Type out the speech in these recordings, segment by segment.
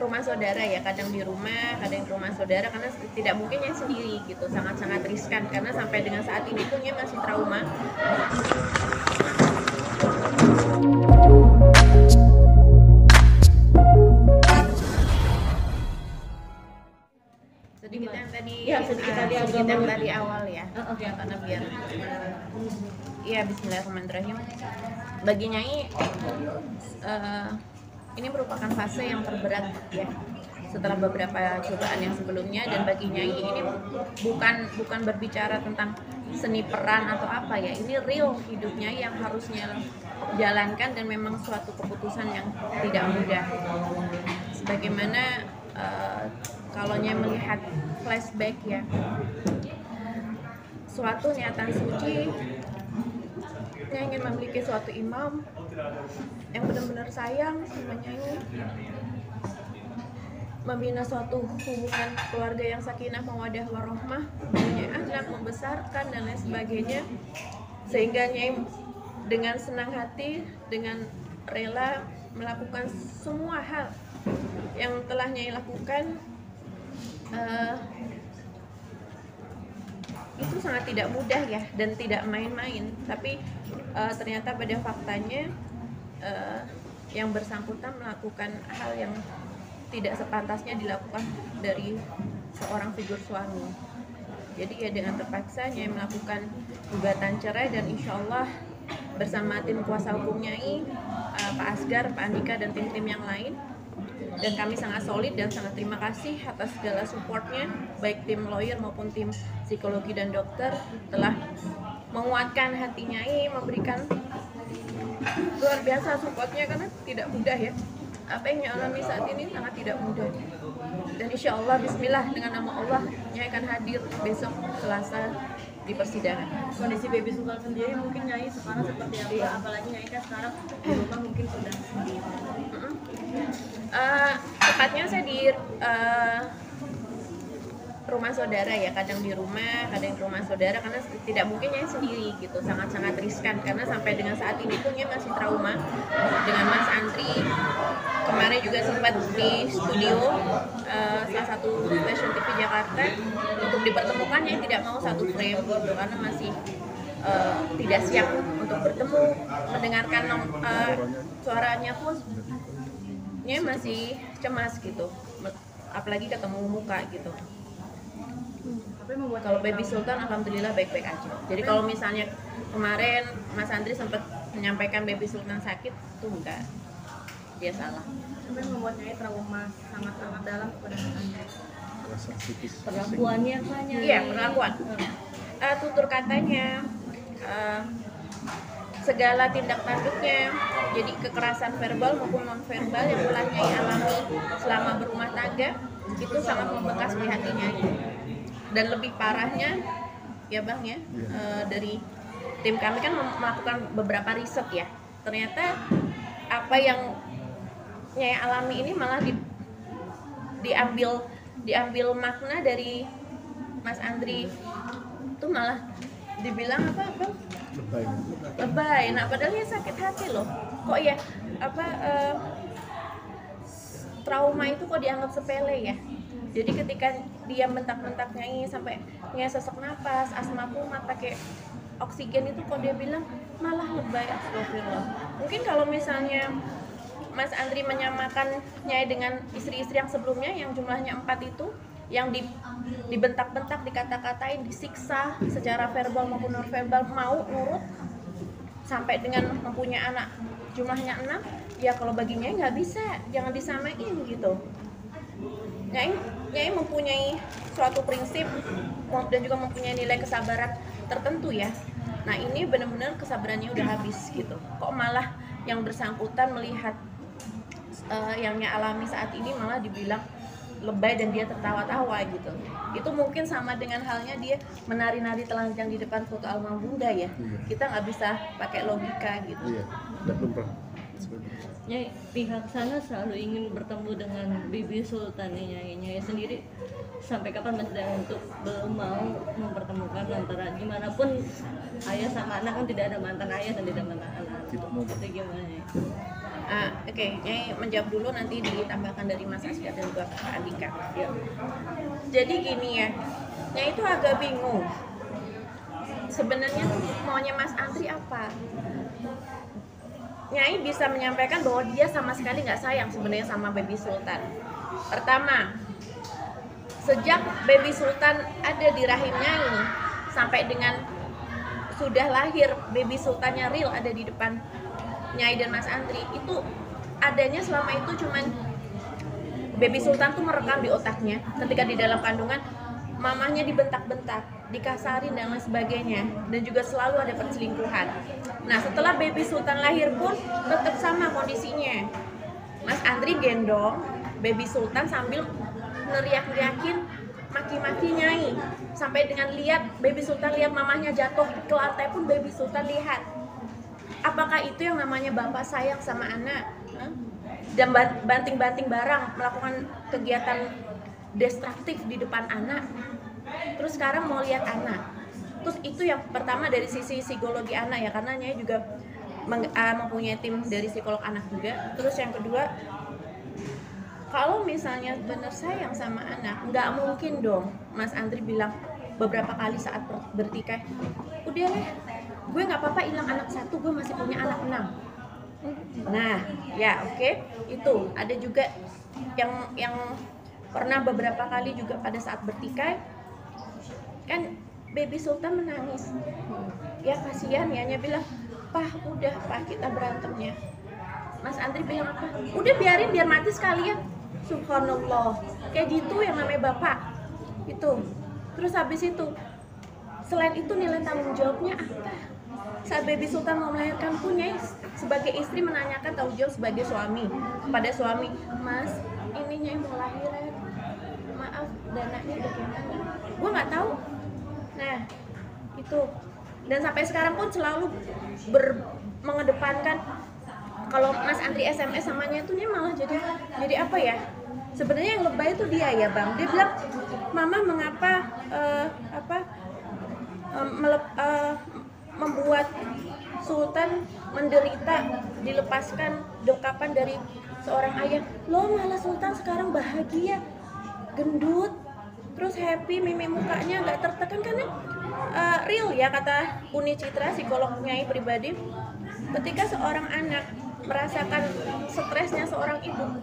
rumah saudara ya, kadang di rumah, kadang di rumah saudara, karena tidak mungkin yang sendiri gitu, sangat-sangat riskan karena sampai dengan saat ini pun dia masih trauma. Sedikit yang tadi, sedikit yang tadi awal ya, karena biar ya Bismillahirrahmanirrahim. Bagi Nyai ini merupakan fase yang terberat ya setelah beberapa cobaan yang sebelumnya, dan bagi Nyai ini bukan berbicara tentang seni peran atau apa ya, ini real hidupnya yang harusnya jalankan dan memang suatu keputusan yang tidak mudah. Sebagaimana kalau Nyai melihat flashback ya, suatu niatan suci, Nyai ingin memiliki suatu imam yang benar-benar sayang sama Nyai, membina suatu hubungan keluarga yang sakinah mawaddah warahmah, punya anak, membesarkan dan lain sebagainya, sehingga Nyai dengan senang hati, dengan rela melakukan semua hal yang telah Nyai lakukan. Itu sangat tidak mudah ya, dan tidak main-main. Tapi ternyata pada faktanya yang bersangkutan melakukan hal yang tidak sepantasnya dilakukan dari seorang figur suami. Jadi ya dengan terpaksa Nyai melakukan gugatan cerai, dan insya Allah bersama tim kuasa hukum Nyai, Pak Asgar, Pak Andika, dan tim-tim yang lain. Dan kami sangat solid dan sangat terima kasih atas segala supportnya, baik tim lawyer maupun tim psikologi dan dokter telah menguatkan hati Nyai, memberikan luar biasa supportnya, karena tidak mudah ya. Apa yang Nyai alami saat ini sangat tidak mudah. Dan insya Allah bismillah dengan nama Allah Nyai akan hadir besok Selasa di persidangan. Kondisi Baby Sultan sendiri mungkin Nyai sekarang seperti apa? Apalagi Nyai kan sekarang di rumah mungkin sudah sendiri. Tepatnya saya di rumah saudara ya, kadang di rumah, kadang di rumah saudara, karena tidak mungkin Nyai sendiri gitu, sangat-sangat riskan karena sampai dengan saat ini pun Nyai masih trauma dengan Mas Andri. Kemarin juga sempat di studio salah satu stasiun TV Jakarta untuk dipertemukan, Nyai tidak mau satu frame gitu karena masih tidak siap untuk bertemu, mendengarkan suaranya pun Nyai masih cemas gitu, apalagi ketemu muka gitu. Kalau Baby Sultan alhamdulillah baik-baik aja. Jadi kalau misalnya kemarin Mas Andri sempat menyampaikan Baby Sultan sakit, itu enggak, dia salah. Sampai membuat Nyai trauma sangat-sangat dalam kepada Anda. Perlakuannya banyak. Iya, perlakuan. Tutur katanya, segala tindak tanduknya, jadi kekerasan verbal maupun non verbal yang telah Nyai alami selama berumah tangga itu sangat membekas di hati Nyai. Dan lebih parahnya ya Bang ya, dari tim kami kan melakukan beberapa riset ya, ternyata apa yang Nyai alami ini malah diambil makna dari Mas Andri, itu malah dibilang apa Bang? Lebay. Nah padahal ya sakit hati loh, kok ya trauma itu kok dianggap sepele ya. Jadi ketika dia bentak-bentak Nyai sampai Nyai sesak napas, asma kumat, pakai oksigen, itu kok dia bilang malah lebay. Astagfirullah. Mungkin kalau misalnya Mas Andri menyamakan Nyai dengan istri-istri yang sebelumnya yang jumlahnya 4 itu, yang dibentak-bentak, dikata-katain, disiksa secara verbal maupun non verbal, mau nurut sampai dengan mempunyai anak jumlahnya 6, ya kalau bagi Nyai nggak bisa, jangan disamain gitu. Nyai mempunyai suatu prinsip dan juga mempunyai nilai kesabaran tertentu ya. Nah ini benar-benar kesabarannya udah habis gitu. Kok malah yang bersangkutan melihat yang Nyai alami saat ini malah dibilang lebay dan dia tertawa-tawa gitu. Itu mungkin sama dengan halnya dia menari-nari telanjang di depan foto almarhum Bunda ya. Kita nggak bisa pakai logika gitu. Iya, dan lumrah. Nyai, pihak sana selalu ingin bertemu dengan Baby Sultan nih. Nyai sendiri sampai kapan untuk belum mau mempertemukan antara, gimana pun ayah sama anak kan tidak ada mantan ayah dan tidak mantan anak. Tidak mau. Itu gimana ya? Oke, Nyai menjawab dulu, nanti ditambahkan dari Mas Asgar dan juga Kak Andika. Ya. Jadi gini ya, Nyai itu agak bingung. Sebenarnya tuh maunya Mas Andri apa? Nyai bisa menyampaikan bahwa dia sama sekali nggak sayang sebenarnya sama Baby Sultan. Pertama, sejak Baby Sultan ada di rahim Nyai sampai dengan sudah lahir, Baby Sultannya real ada di depan Nyai dan Mas Andri, itu adanya selama itu cuman Baby Sultan tuh merekam di otaknya ketika di dalam kandungan mamanya dibentak-bentak, dikasarin dan lain sebagainya, dan juga selalu ada perselingkuhan. Nah, setelah Baby Sultan lahir pun tetap sama kondisinya. Mas Andri gendong Baby Sultan sambil neriak-neriakin, maki-maki Nyai, sampai dengan lihat Baby Sultan lihat mamanya jatuh ke lantai pun Baby Sultan lihat. Apakah itu yang namanya bapak sayang sama anak? Dan banting-banting barang, melakukan kegiatan destruktif di depan anak. Terus sekarang mau lihat anak. Terus itu yang pertama dari sisi psikologi anak ya, karena Nyai juga mempunyai tim dari psikolog anak juga. Terus yang kedua, kalau misalnya benar sayang sama anak, nggak mungkin dong Mas Andri bilang beberapa kali saat bertikai, udah deh, gue nggak apa-apa hilang anak satu, gue masih punya anak 6. Nah, ya oke. Itu ada juga yang pernah beberapa kali juga pada saat bertikai, kan Baby Sultan menangis. Ya kasihan ya, Nya bilang, "Pah, udah Pah, kita berantemnya." Mas Andri bilang apa? Udah biarin, biar mati sekalian. Subhanallah, kayak gitu yang namanya bapak. Itu. Terus habis itu, selain itu nilai tanggung jawabnya apa? Saat Baby Sultan mau melahirkan pun Nyai sebagai istri menanyakan tanggung jawab sebagai suami kepada suami, "Mas, ini Nyai mau lahiran, maaf dananya udah gimana?" Gue nggak tahu. Nah itu, dan sampai sekarang pun selalu mengedepankan kalau Mas Andri SMS samanya itu Nyai malah jadi apa ya? Sebenarnya yang lebay itu dia ya Bang. Dia bilang, "Mama mengapa membuat Sultan menderita, dilepaskan dekapan dari seorang ayah. Loh, malah Sultan sekarang bahagia, gendut, terus happy, mimik mukanya nggak tertekan." Karena real ya, kata Uni Citra, psikolog Nyai pribadi, ketika seorang anak merasakan stresnya seorang ibu,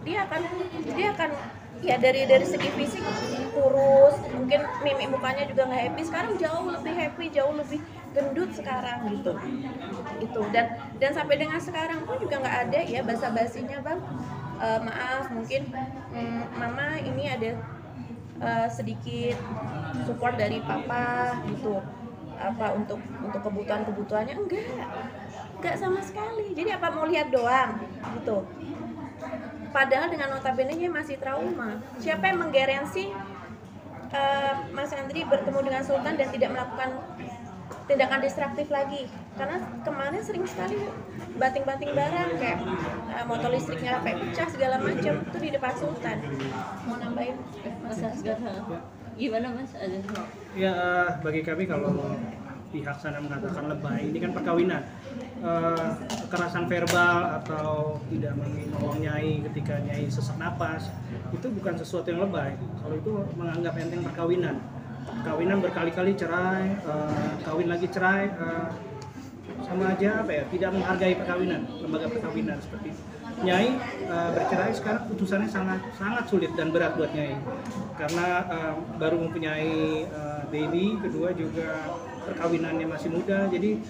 dia akan ya dari segi fisik kurus, mungkin mimik mukanya juga nggak happy. Sekarang jauh lebih happy, jauh lebih gendut sekarang gitu. Itu dan sampai dengan sekarang pun juga nggak ada ya basa-basinya Bang. Maaf, mungkin Mama ini ada sedikit support dari Papa gitu, apa untuk kebutuhannya, enggak sama sekali. Jadi apa mau lihat doang gitu. Padahal dengan notabene-nya masih trauma. Siapa yang menggaransi Mas Andri bertemu dengan Sultan dan tidak melakukan tindakan destruktif lagi? Karena kemarin sering sekali banting-banting barang, kayak motor listriknya sampai pecah segala macam, itu di depan Sultan. Mau nambahin Mas Asgar, gimana Mas? Ya, bagi kami kalau pihak sana mengatakan lebay, ini kan perkawinan. Kekerasan verbal atau tidak menolong Nyai ketika Nyai sesak napas, itu bukan sesuatu yang lebay. Kalau itu menganggap enteng perkawinan. Perkawinan berkali-kali cerai, kawin lagi cerai, sama aja apa ya, tidak menghargai perkawinan, lembaga perkawinan seperti itu. Nyai bercerai sekarang putusannya sangat sulit dan berat buat Nyai, karena baru mempunyai baby, kedua juga perkawinannya masih muda, jadi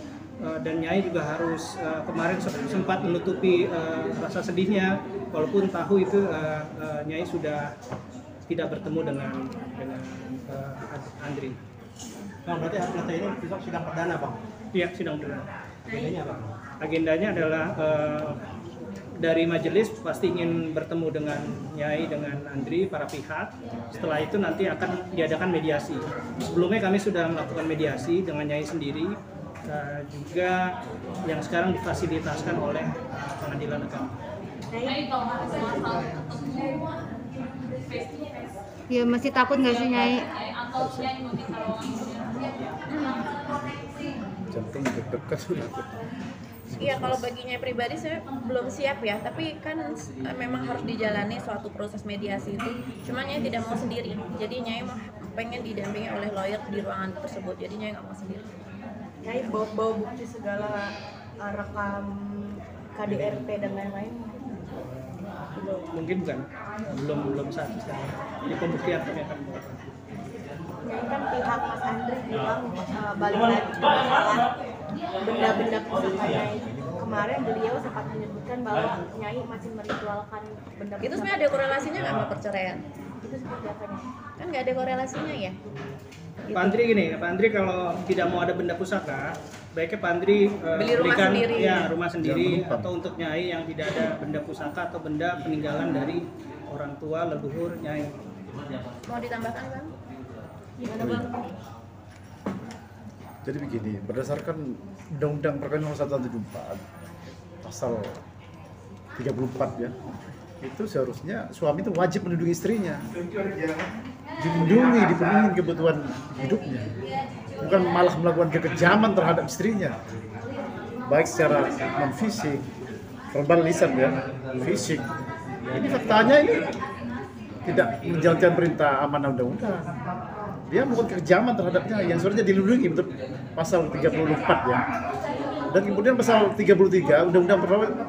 dan Nyai juga harus kemarin sempat menutupi rasa sedihnya, walaupun tahu itu Nyai sudah tidak bertemu dengan Andri. Bang, berarti nanti ini besok sidang perdana Bang? Iya, sidang perdana. Agendanya apa? Agendanya adalah dari majelis pasti ingin bertemu dengan Nyai, dengan Andri, para pihak. Setelah itu nanti akan diadakan mediasi. Sebelumnya kami sudah melakukan mediasi dengan Nyai sendiri, juga yang sekarang difasilitasikan oleh pengadilan agama. Ya masih takut nggak sih Nyai? Jantung deg-degan sudah. Iya, kalau baginya pribadi saya belum siap ya, tapi kan memang harus dijalani suatu proses mediasi itu. Cuma Nyai tidak mau sendiri, jadi Nyai pengen didampingi oleh lawyer di ruangan tersebut, jadi Nyai nggak mau sendiri. Nyai bawa bukti segala rekam KDRT dan lain-lain. Mungkin bukan, belum saat sekarang. Ini pembuktian kami akan membuat. Nyai kan pihak Mas Andri bilang balik lagi ke masalah benda-benda pusaka Nyai. Kemarin beliau sempat menyebutkan bahwa Nyai masih meritualkan benda pusaka. Itu sebenarnya ada korelasinya nggak sama perceraian? Itu seperti apa Nyai? Kan nggak ada korelasinya ya. Pak Andri gini, Pak Andri kalau tidak mau ada benda pusaka, baiknya Pak Andri Beli rumah berikan sendiri. ya rumah sendiri Jangan lupa. atau untuk Nyai yang tidak ada benda pusaka atau benda peninggalan dari orang tua leluhur Nyai. Mau ditambahkan Bang? Gimana Bang? Jadi begini, berdasarkan Undang-Undang Perkawinan Nomor 1 Tahun 74 pasal 34 ya, itu seharusnya suami itu wajib melindungi istrinya, dilindungi, dipenuhi kebutuhan hidupnya, bukan malah melakukan kekejaman terhadap istrinya, baik secara non fisik, verbal, lisan ya, fisik. Ini faktanya ini tidak menjalankan perintah amanah undang-undang. Dia melakukan kekejaman terhadapnya yang seharusnya dilindungi menurut pasal 34 ya. Dan kemudian pasal 33 Undang-Undang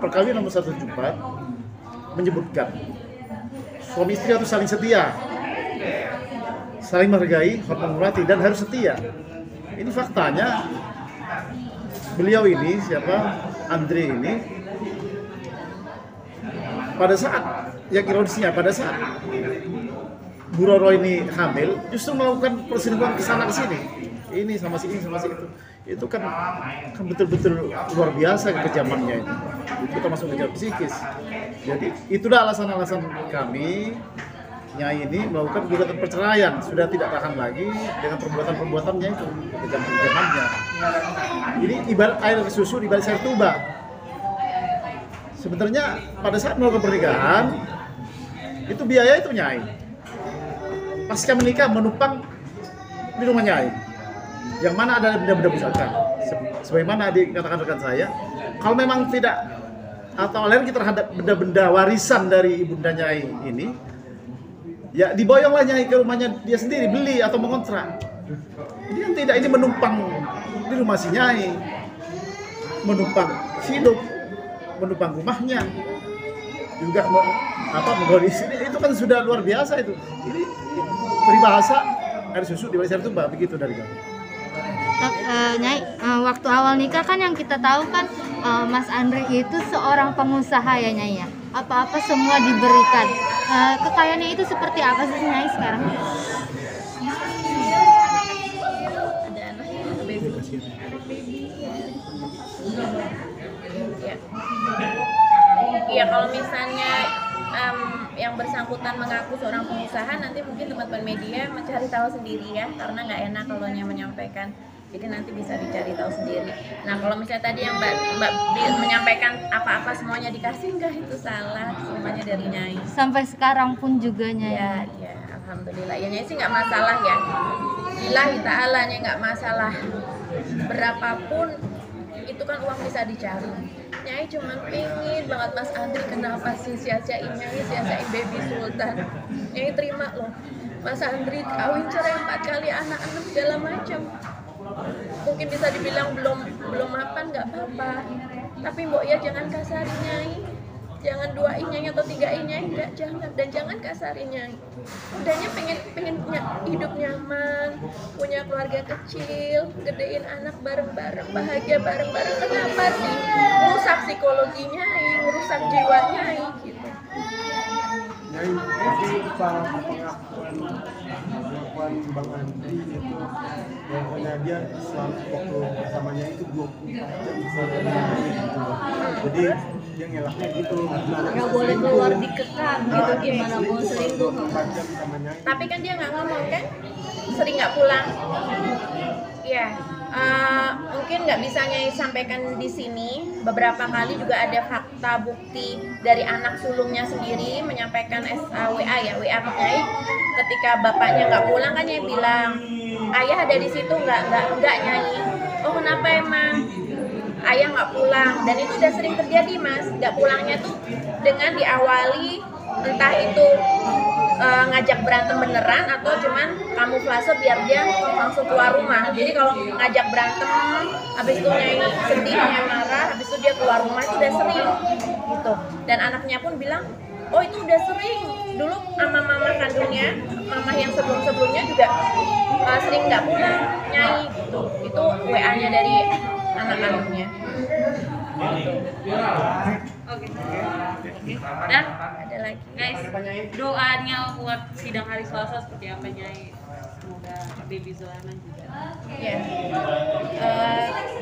Perkawinan Nomor 174 menyebutkan suami istri harus saling setia, saling menghargai, hormati dan harus setia. Ini faktanya beliau ini siapa Andri ini pada saat yang ironisnya pada saat Bu Roro ini hamil justru melakukan perselingkuhan kesana kesini, ini sama si ini sama si itu kan betul-betul luar biasa kekejamannya itu termasuk kejahatan psikis. Jadi itulah alasan-alasan kami Nyai ini melakukan gugatan perceraian, sudah tidak tahan lagi dengan perbuatan-perbuatannya itu, kekejaman-kekejamannya. Ini ibarat air susu di balik air tuba. Sebenarnya pada saat melakukan pernikahan itu biaya itu Nyai. Pasca menikah menumpang di rumah Nyai, yang mana ada benda-benda pusaka. Sebagaimana dikatakan rekan saya, kalau memang tidak atau alergi terhadap benda-benda warisan dari ibunda Nyai ini, ya diboyonglah Nyai ke rumahnya dia sendiri, beli atau mengontrak. Ini yang tidak, ini menumpang di rumah si Nyai, menumpang hidup, menumpang rumahnya, juga menggauli sini, itu kan sudah luar biasa itu. Ini peribahasa air susu di balik air tuba, begitu dari kami. Nyai, waktu awal nikah kan yang kita tahu kan Mas Andri itu seorang pengusaha ya Nyai ya. Apa-apa semua diberikan. Kekayaannya itu seperti apa sih Nyai sekarang? Ada anaknya, ada baby. Ya. Iya, kalau misalnya yang bersangkutan mengaku seorang pengusaha, nanti mungkin teman-teman media mencari tahu sendiri ya, karena nggak enak kalau hanya menyampaikan. Jadi nanti bisa dicari tahu sendiri. Nah, kalau misalnya tadi yang Mbak menyampaikan apa-apa semuanya dikasih, enggak, itu salah, semuanya dari Nyai. Sampai sekarang pun juga Nyai. Ya, alhamdulillah. Ya Nyai sih nggak masalah ya. Lillahi ta'ala Nyai nggak masalah. Berapapun itu kan uang bisa dicari. Nyai cuma pengen banget Mas Andri, kenapa sih sia-siain Nyai, sia-siain baby Sultan. Nyai terima loh. Mas Andri kawin cerai 4 kali, anak-anak segala macam. Mungkin bisa dibilang belum mapan, nggak apa-apa, tapi mbok ya jangan kasarin Nyai, jangan duain Nyai atau tigain Nyai, enggak, jangan, dan jangan kasarin Nyai. Udahnya pengen punya hidup nyaman, punya keluarga kecil, gedein anak bareng-bareng, bahagia bareng-bareng. Kenapa sih merusak psikologi Nyai, merusak jiwa Nyai gitu. Nyai, jadi pengakuan Bang Andri itu bahwasanya dia selalu waktu bersamanya itu 24 jam bersama gitu. Jadi dia ngelaknya gitu. Nggak boleh keluar dikekang gitu, gimana mau selingkuh. 24 jam sama Nyai. Tapi kan dia nggak ngomong kan, sering nggak pulang. Iya, mungkin nggak bisa Nyai sampaikan di sini. Beberapa kali juga ada fakta bukti dari anak sulungnya sendiri menyampaikan WA ya, WA ke Nyai. Ketika bapaknya nggak pulang kan Nyai bilang, ayah ada di situ nggak Nyai. Oh kenapa emang? ayah nggak pulang, dan itu udah sering terjadi mas. Nggak pulangnya tuh dengan diawali entah itu ngajak berantem beneran atau cuman kamuflase biar dia langsung keluar rumah. Jadi kalau ngajak berantem, habis itu Nyai sedih, Nyai marah, habis itu dia keluar rumah, itu udah sering gitu. Dan anaknya pun bilang, oh itu udah sering. Dulu sama mama kandungnya, mama yang sebelum-sebelumnya juga sering nggak pulang Nyai gitu. Itu WA-nya dari anak kandungnya. Oke. Dan Ada lagi. guys, doanya buat sidang hari Selasa seperti apa Nyai? Semoga baby Zulaiman juga. Ya,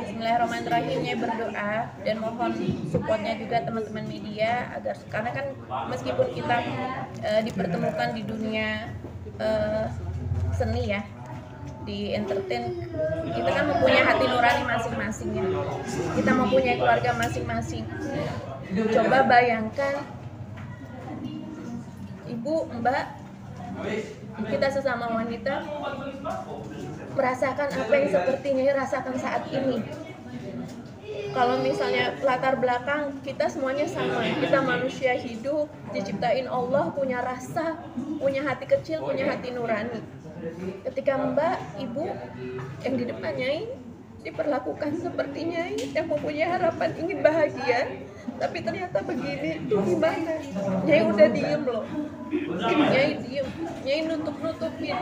Bismillahirrahmanirrahim, Nyai berdoa dan mohon supportnya juga teman-teman media agar, karena kan meskipun kita dipertemukan di dunia seni ya, di entertain, kita kan mempunyai hati nurani masing-masing ya. Kita mempunyai keluarga masing-masing. Coba bayangkan ibu, mbak, kita sesama wanita merasakan apa yang seperti Nyai rasakan saat ini. Kalau misalnya latar belakang kita semuanya sama, kita manusia hidup, diciptain Allah, punya rasa, punya hati kecil, punya hati nurani. Ketika mbak, ibu yang di depan Nyai diperlakukan seperti Nyai yang mempunyai harapan ingin bahagia, tapi ternyata begini, itu gimana? Nyai udah diem loh. Nyai diem, Nyai nutup-nutupin.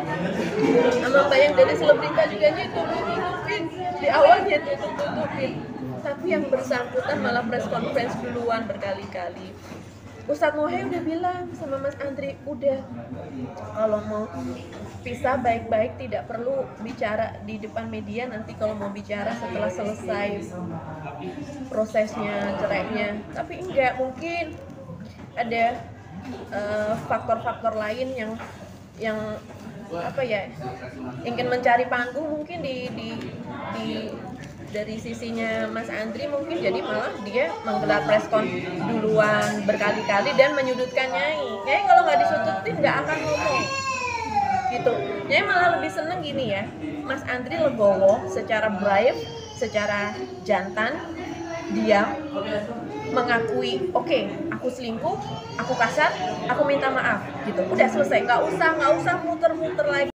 Sama mbak yang dari Selebrika juga Nyai tutup-tutupin. Di awal Nyai tutup-tutupin, tapi yang bersangkutan malah press conference duluan berkali-kali. Ustadz Mohe udah bilang sama Mas Andri, udah kalau mau pisah baik-baik, tidak perlu bicara di depan media, nanti kalau mau bicara setelah selesai prosesnya cerainya. Tapi enggak, mungkin ada faktor-faktor lain yang apa ya, ingin mencari panggung mungkin di dari sisinya Mas Andri, mungkin jadi malah dia menggelar preskon duluan berkali-kali dan menyudutkan Nyai. Nyai kalau nggak disudutin nggak akan ngomong gitu. Nyai malah lebih seneng gini ya, Mas Andri legowo, secara brave, secara jantan, diam, mengakui, oke, aku selingkuh, aku kasar, aku minta maaf gitu. Udah selesai, nggak usah muter-muter lagi.